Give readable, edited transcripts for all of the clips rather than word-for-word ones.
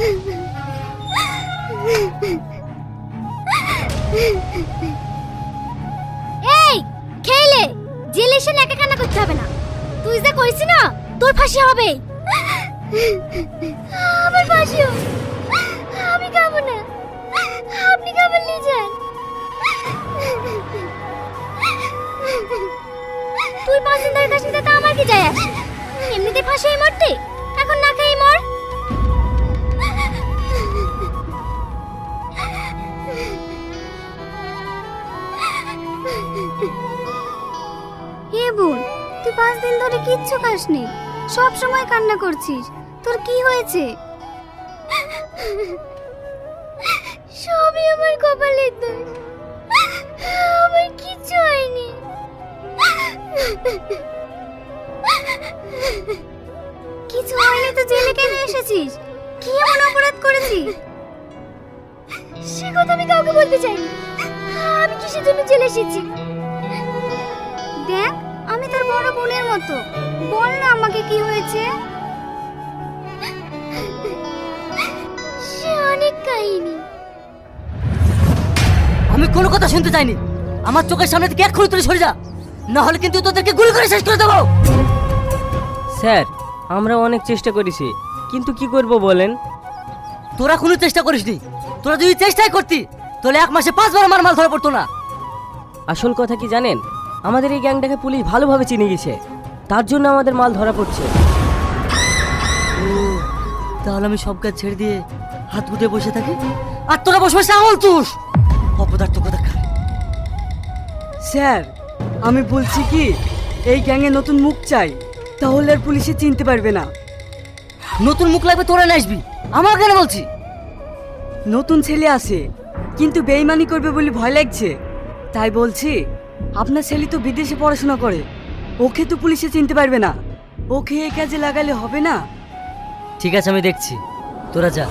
এই খেলে জেলে এসে একা কান্না করতে হবে না। তুই যা করেছিস না, তোর ফাঁসি হবে। আমার ফাঁসি হবে। আমি খাবো না, আপনি খাবার নিয়ে যান। তুই 5 দিন ধরে খাসনি, তাতে আমার কি যায় আসে? এমনিতে ফাঁসি হয়ে মরতে, এখন না খেয়ে মর। হে বোন, তুই 5 দিন ধরে কিচ্ছু খাসনি, সব সময় কান্না করছিস। তোর কি হয়েছে? সবই আমার কপালের দোষ, আমার কিচ্ছু হয়নি। কিছু হয়নি তো জেলে কেন এসেছিস? কি এমন অপরাধ করেছিস? সে কথা আমি কাউকে বলতে চাইনি। আমি কিসের জন্য জেলে এসেছি? দেখ, আমি তোর বড় বোনের মতো, বল না আমাকে কি হয়েছে। সে অনেক কাহিনী। আমি কোনো কথা শুনতে চাইনি। আমার চোখের সামনে থেকে এক্ষুনি তুলে সরে যা, না হলে কিন্তু তোদেরকে গুলি করে শেষ করে দেবো। স্যার, আমরা অনেক চেষ্টা করেছি, কিন্তু কি করব বলেন? তোরা কোনো চেষ্টা করিসনি। তোরা যদি চেষ্টাই করতি তাহলে 1 মাসে 5 বার আমার মাল ধরা পড়তো না। আসল কথা কি জানেন, আমাদের এই গ্যাংটাকে পুলিশ ভালোভাবে চিনে গেছে, তার জন্য আমাদের মাল ধরা পড়ছে। তাহলে আমি সব কাজ ছেড়ে দিয়ে হাত গুটে বসে থাকি, আর তোরা বসে বসে আঙুল চুষ। অপদার্থ কথা খা। স্যার, আমি বলছি কি, এই গ্যাংয়ে নতুন মুখ চাই, তাহলে আর পুলিশে চিনতে পারবে না। নতুন মুখ লাগবে, তোরা না আসবি। আমার কেন বলছি? নতুন ছেলে আছে, কিন্তু বেইমানি করবে বলে ভয় লাগছে, তাই বলছি। আপনার ছেলে তো বিদেশে পড়াশোনা করে, ওকে তো পুলিশে চিনতে পারবে না। ওকে এই কাজে লাগালে হবে না। ঠিক আছে, আমি দেখছি, তোরা যা।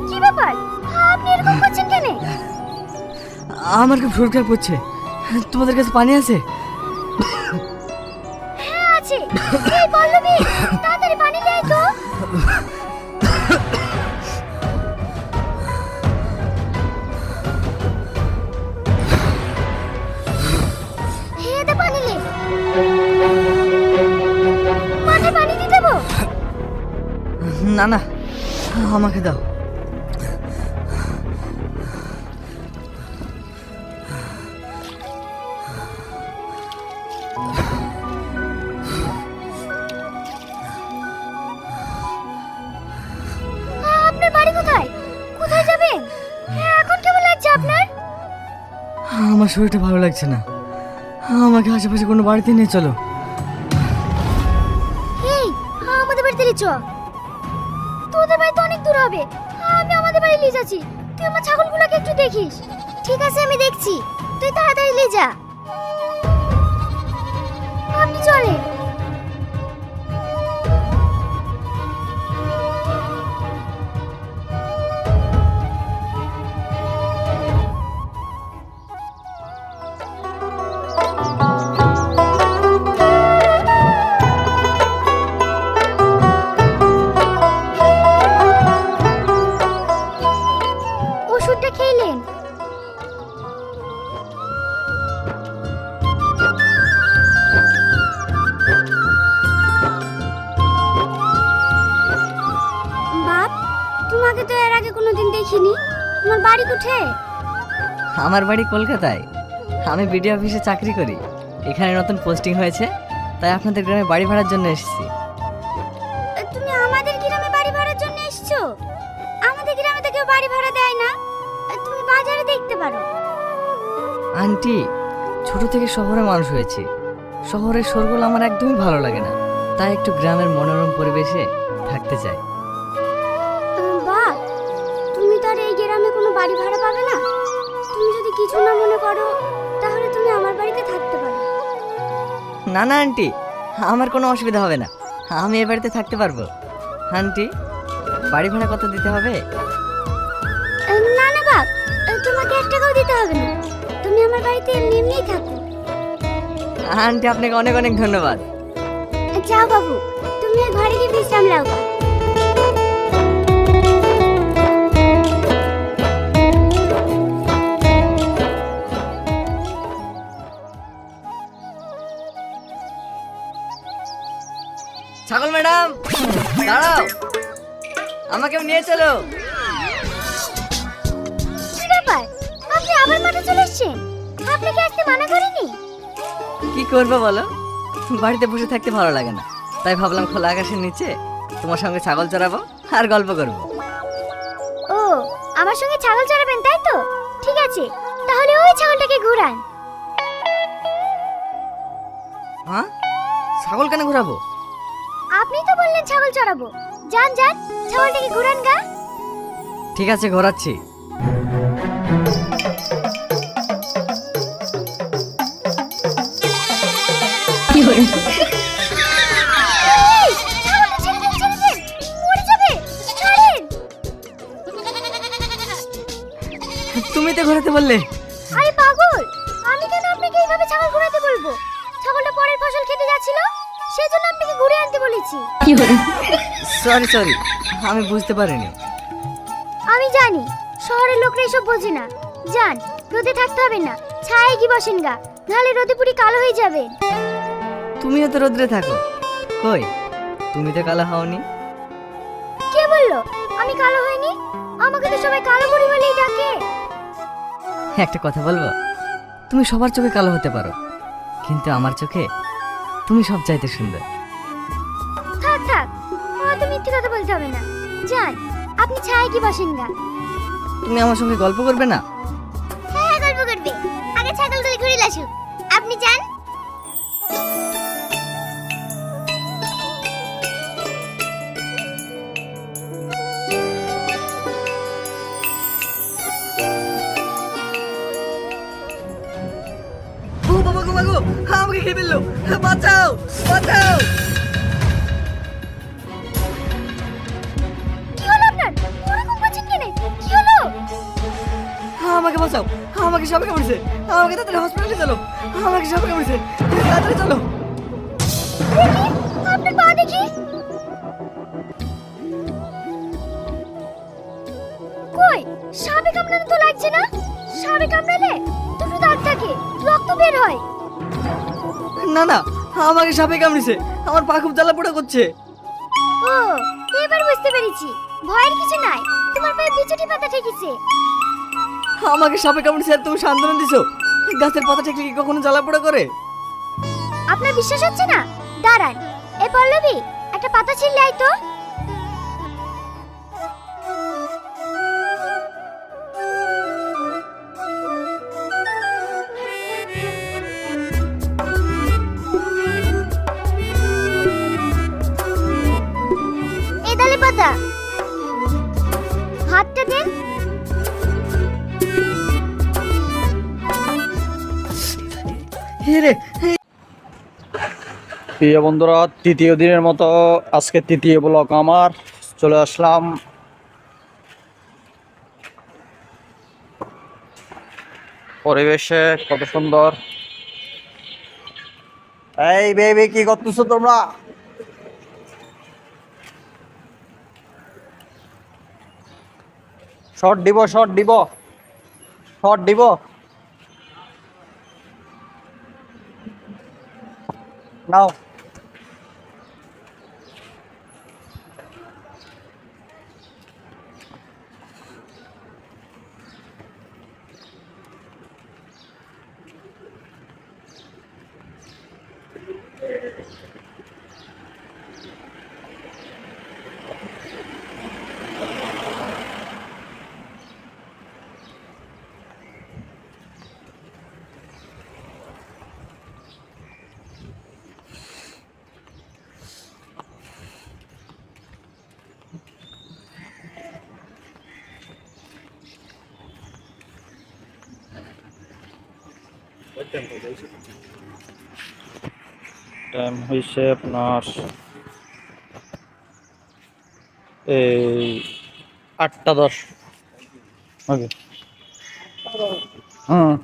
কি ব্যাপার, আপনি এরকম করছেন কেন? আমার খুব শরীর খারাপ করছে, তোমাদের কাছে পানি আছে? হ্যাঁ আছে। এই পল্লবী, তাড়াতাড়ি পানি দে তো। হ্যাঁ দে, পানি নে। মাথায় পানি দিয়ে দেবো? না না, আমাকে দাও। আপনার বাড়ি কোথায়? কোথায় যাবেন? এখন কেমন লাগছে আপনার? আমার শরীরটা ভালো লাগছে না, আমাকে আশেপাশে কোনো বাড়িতে নিয়ে চলো। এই, আমাদের বাড়িতে নিয়ে চ। তোদের বাড়ি তো অনেক দূর হবে, আমি আমাদের বাড়ি নিয়ে যাচ্ছি। তুই আমার ছাগলগুলোকে একটু দেখিস। ঠিক আছে, আমি দেখছি, তুই তাড়াতাড়ি নিয়ে যা। আপনি চলেন। ওষুধটা খেলেন? বাপ, তোমাকে তো এর আগে কোনোদিন দেখিনি। তোমার বাড়ি কোথায়? আমার বাড়ি কলকাতায়। আমি বিডিও অফিসে চাকরি করি। এখানে নতুন পোস্টিং হয়েছে, তাই আপনাদের গ্রামে বাড়ি ভাড়ার জন্য এসেছি। তুমি আমাদের গ্রামে বাড়ি ভাড়ার জন্য এসেছো? আমাদের গ্রামে তো কেউ বাড়ি ভাড়া দেয় না। তুমি বাজারে দেখতে পারো। আন্টি, ছোট থেকে শহরে মানুষ হয়েছি। শহরের শোরগোল আমার একদমই ভালো লাগে না, তাই একটু গ্রামের মনোরম পরিবেশে থাকতে চাই। বাহ, তুমি তো আর এই গ্রামে কোনো বাড়ি বাড়ি ভাড়া পাবে না। তুমি যদি কিছু না মনে করো তাহলে তুমি আমার বাড়িতে থাকতে পারো। না না আন্টি, আমার কোনো অসুবিধা হবে না, আমি এ বাড়িতে থাকতে পারবো। আন্টি, বাড়ি ভাড়া কত দিতে হবে? না না বাপ, তোমাকে 1 টাকাও দিতে হবে না। তুমি আমার বাড়িতে এমনি এমনিই থাকো। আন্টি, আপনাকে অনেক অনেক ধন্যবাদ। যাও বাবু, তুমি ঘরে গিয়ে বিশ্রাম নাও। ছাগল ম্যাডাম, দাঁড়াও, আমাকেও নিয়ে চলো। কি ব্যাপার, আপনি আবার মাঠে চলে এসেছেন? আপনাকে আসতে মানা করিনি? কি করবো বলো, বাড়িতে বসে থাকতে ভালো লাগে না, তাই ভাবলাম খোলা আকাশের নিচে তোমার সঙ্গে ছাগল চড়াবো আর গল্প করবো। ও, আমার সঙ্গে ছাগল চড়াবেন তাই তো? ঠিক আছে, তাহলে ওই ছাগলটাকে ঘোরান। হ্যাঁ, ছাগল কেন ঘোরাবো? আপনি তো বললেন ছাগল চড়াবো। যান যান, ছাগলটাকে ঘোরান গা। ঠিক আছে, ঘোরাচ্ছি। এই, ছাগলটা ছেড়ে দেন, ছেড়ে দেন, মরে যাবে, ছাড়েন। তুমি তো ঘোরাতে বললে। আরে পাগল, আমি কেন আপনাকে এইভাবে ছাগল ঘোরাতে বলবো? ছাগলটা পরের ফসল খেতে যাচ্ছিল, সেজন্য আপনাকে ঘুরে আনতে বলেছি। সরি সরি, আমি বুঝতে পারিনি। আমি জানি শহরের লোকরা এসব বোঝে না। যান, রোদে থাকতে হবে না, ছায়ায় কি বসেন গা, নাহলে রোদে পুরি কালো হয়ে যাবে। তুমিও তো রোদ্রে থাকো, কই তুমি তো কালো হওনি। কে বললো আমি কালো হইনি? আমাকে তো সবাই কালো বুড়ি বলেই ডাকে। একটা কথা বলবো, তুমি সবার চোখে কালো হতে পারো, কিন্তু আমার চোখে তুমি সব চাইতে সুন্দর। থাক থাক, অত মিথ্যে কথা বলতে হবে না। যান, আপনি ছায়ায় কি বসেন গা। তুমি আমার সঙ্গে গল্প করবে না? হ্যাঁ হ্যাঁ, গল্প করবে, আগে ছাগলগুলো ঘুরে আসুক। আপনি যান। ও বাবা গো বাগো, আমাকে খেয়ে ফেললো, বাঁচাও বাঁচাও। কি হলো আপনার? ওরকম করছেন কেন? কি হলো? আমাকে বাঁচাও, আমাকে সাপে কামড়েছে, আমাকে তাড়াতাড়ি হসপিটালে চলো, আমাকে সাপে কামড়েছে, তাড়াতাড়ি চলো। দেখি আপনার পা দেখি। কই, সাপে কামড়ানো তো লাগছে না। সাপে কামড়ালে দুটো দাগ থাকে, রক্ত বের হয়। না না, আমাকে সাপে কামড়েছে, আমার পা খুব জ্বালা পোড়া করছে। ও, এবার বুঝতে পেরেছি, ভয়ের কিছু নাই, তোমার পায়ে বিচুটি পাতা ঠেকেছে। আমাকে সাপে কামড়েছে আর তুমি সান্ত্বনা দিছো? গাছের পাতা ঠেকলে কি কখনো জ্বালা পোড়া করে? আপনার বিশ্বাস হচ্ছে না? দাঁড়ান, এ পল্লবী, একটা পাতা ছিঁড়লে আয় তো। এই ডালে পাতা, হাতটা দেন। রে, প্রিয় বন্ধুরা, তৃতীয় দিনের মতো আজকে তৃতীয় ব্লক আমার চলে আসলাম পরিবেশে, কত সুন্দর। এই বেবি, কি করতেছো তোমরা? শর্ট দিব, শর্ট দিব, শর্ট দিব। নাও। টাইম হয়েছে আপনার এই 8টা 10। ওকে। হুম।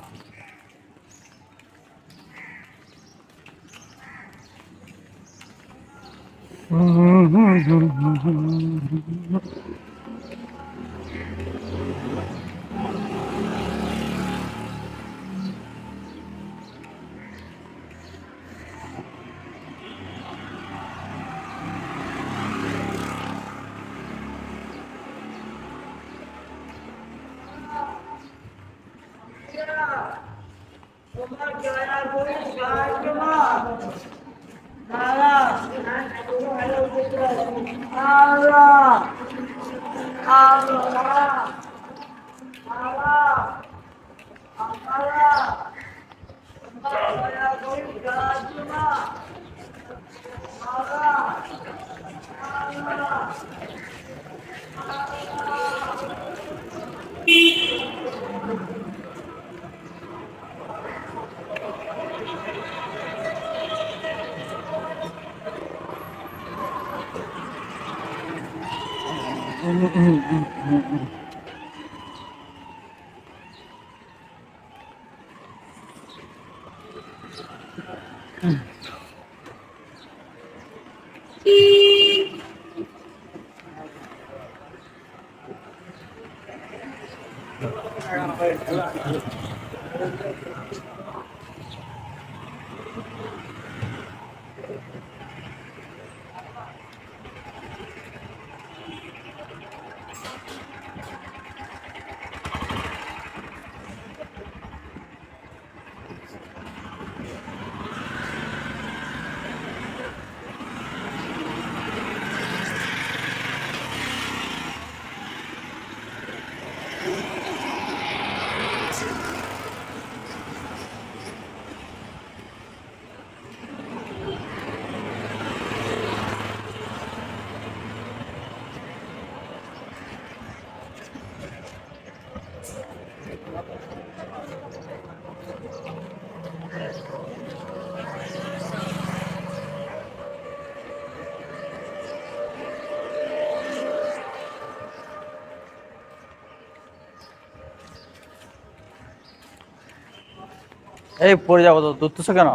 এই পড়ে যাবো তো, ধরতেছো কেন?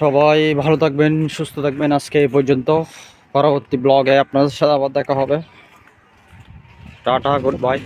সবাই ভালো থাকবেন, সুস্থ থাকবেন। আজকে এই পর্যন্ত, পরবর্তী ব্লগে আপনাদের সাথে আবার দেখা হবে। Tata, good bye.